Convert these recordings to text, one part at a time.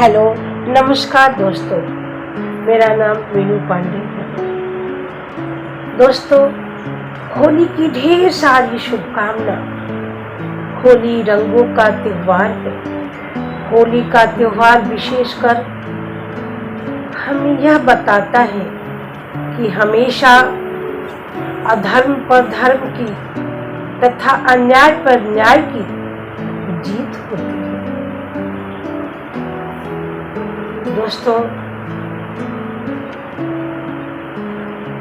Hello, नमस्कार दोस्तों। मेरा नाम मीनू पांडे है। दोस्तों, होली की ढेर सारी शुभकामना। होली रंगों का त्योहार है। होली का त्योहार विशेषकर हमें यह बताता है कि हमेशा अधर्म पर धर्म की तथा अन्याय पर न्याय की जीत होती है। दोस्तों,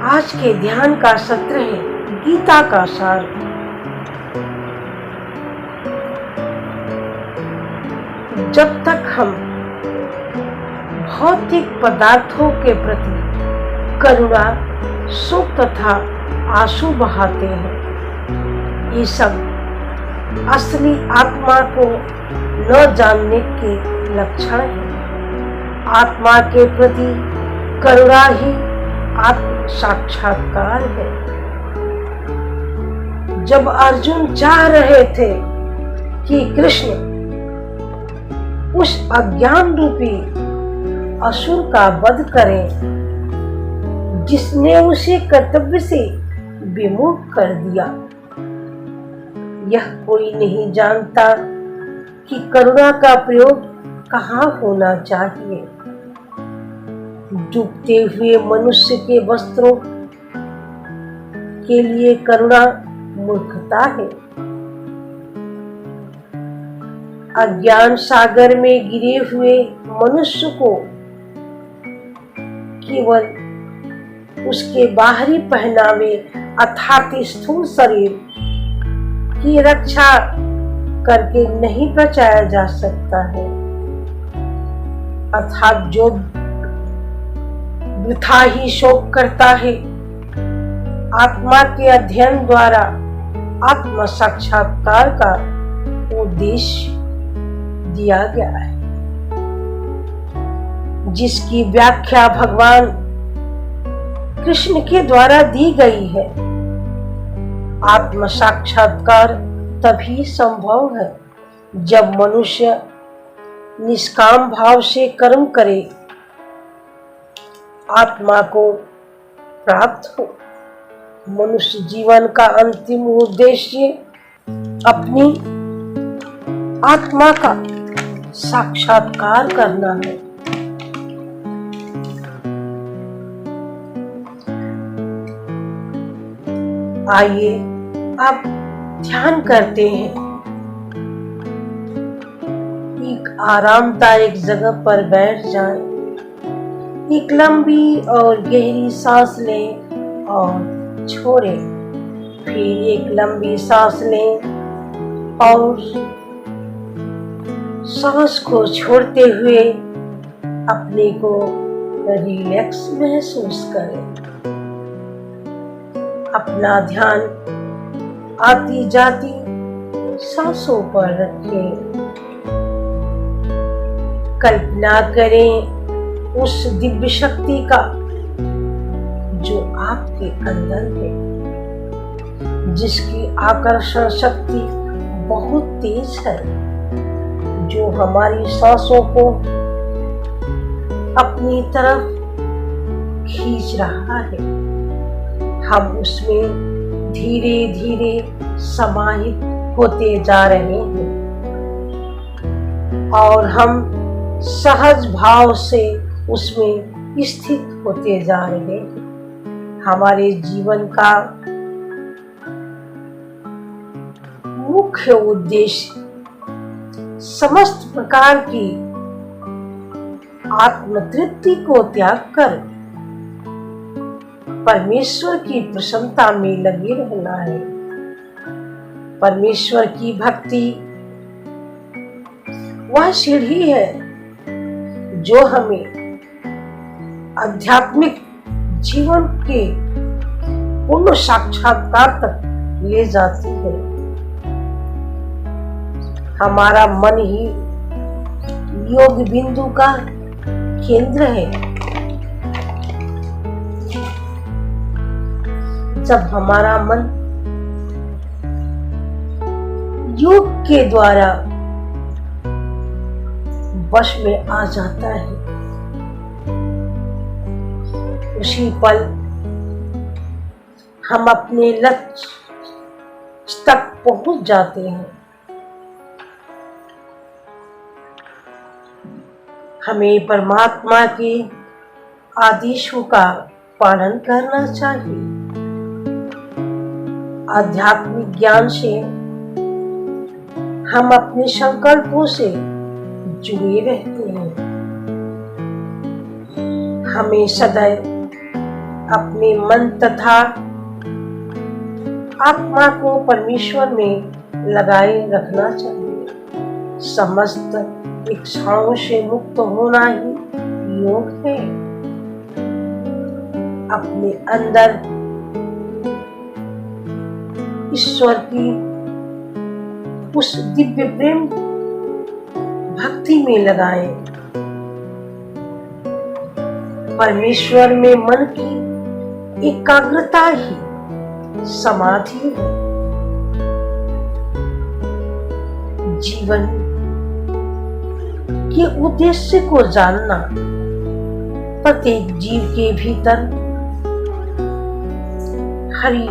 आज के ध्यान का सत्र है गीता का सार। जब तक हम भौतिक पदार्थों के प्रति करुणा, सुख तथा आंसू बहाते हैं, ये सब असली आत्मा को न जानने के लक्षण हैं। आत्मा के प्रति करुणा ही आत्म साक्षात्कार है। जब अर्जुन चाह रहे थे कि कृष्ण उस अज्ञान रूपी असुर का वध करें जिसने उसे कर्तव्य से विमुख कर दिया, यह कोई नहीं जानता कि करुणा का प्रयोग कहाँ होना चाहिए। डूबते हुए मनुष्य के वस्त्रों के लिए करुणा मूर्खता है। अज्ञान सागर में गिरे हुए मनुष्य को केवल उसके बाहरी पहनावे अर्थात स्थूल शरीर की रक्षा करके नहीं बचाया जा सकता है। अर्थात जो वृथा ही शोक करता है, आत्मा के अध्ययन द्वारा आत्म साक्षात्कार का उद्देश्य दिया गया है, जिसकी व्याख्या भगवान कृष्ण के द्वारा दी गई है। आत्म साक्षात्कार तभी संभव है जब मनुष्य निष्काम भाव से कर्म करे, आत्मा को प्राप्त हो। मनुष्य जीवन का अंतिम उद्देश्य अपनी आत्मा का साक्षात्कार करना है। आइए अब ध्यान करते हैं। एक आरामदायक जगह पर बैठ जाएं। एक लंबी और गहरी सांस लें और छोड़ें। फिर एक लंबी सांस लें और सांस को छोड़ते हुए अपने को रिलैक्स महसूस करें। अपना ध्यान आती जाती सांसों पर रखें। कल्पना करें उस दिव्य शक्ति का जो आपके अंदर है, जिसकी आकर्षण शक्ति बहुत तेज है, जो हमारी सांसों को अपनी तरफ खींच रहा है। हम उसमें धीरे धीरे समाहित होते जा रहे हैं और हम सहज भाव से उसमें स्थित होते जा रहे हैं। हमारे जीवन का मुख्य उद्देश्य समस्त प्रकार की आत्मतृप्ति को त्याग कर परमेश्वर की प्रसन्नता में लगे रहना है। परमेश्वर की भक्ति वह सीढ़ी है जो हमें आध्यात्मिक जीवन के पूर्ण साक्षात्कार तक ले जाती है। हमारा मन ही योग बिंदु का केंद्र है। जब हमारा मन योग के द्वारा वश में आ जाता है। उसी पल हम अपने लक्ष्य तक पहुंच जाते हैं। हमें परमात्मा के आदेशों का पालन करना चाहिए। आध्यात्मिक ज्ञान से हम अपने संकल्पों से जुड़े रहते हैं। हमें सदैव अपने मन तथा आत्मा को परमेश्वर में लगाए रखना चाहिए। समस्त इच्छाओं से मुक्त होना ही योग है। अपने अंदर ईश्वर की उस दिव्य प्रेम भक्ति में लगाए। परमेश्वर में मन की एकाग्रता ही समाधि है। जीवन के उद्देश्य को जानना प्रत्येक जीव के भीतर हरि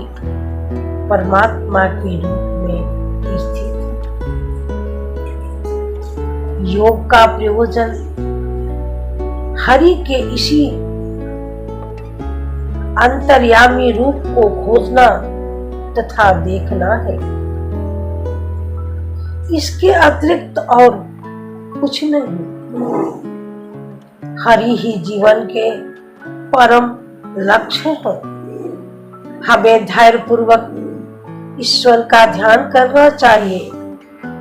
परमात्मा के रूप में स्थित है। योग का प्रयोजन हरि के इसी अंतर्यामी रूप को खोजना तथा देखना है। इसके अतिरिक्त और कुछ नहीं। हरि ही जीवन के परम लक्ष्य है। हमें धैर्य पूर्वक ईश्वर का ध्यान करना चाहिए।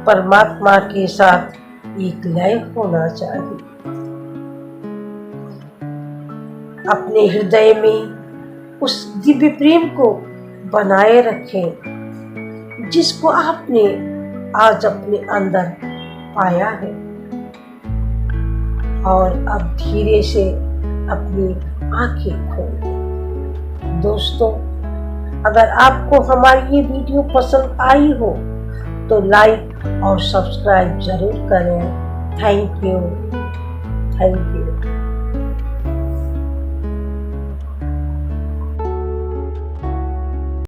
परमात्मा के साथ एक लय होना चाहिए। अपने हृदय में उस दिव्य प्रेम को बनाए रखें जिसको आपने आज अपने अंदर पाया है। और अब धीरे से अपनी आंखें खोलें। दोस्तों, अगर आपको हमारी ये वीडियो पसंद आई हो तो लाइक और सब्सक्राइब जरूर करें। Thank you.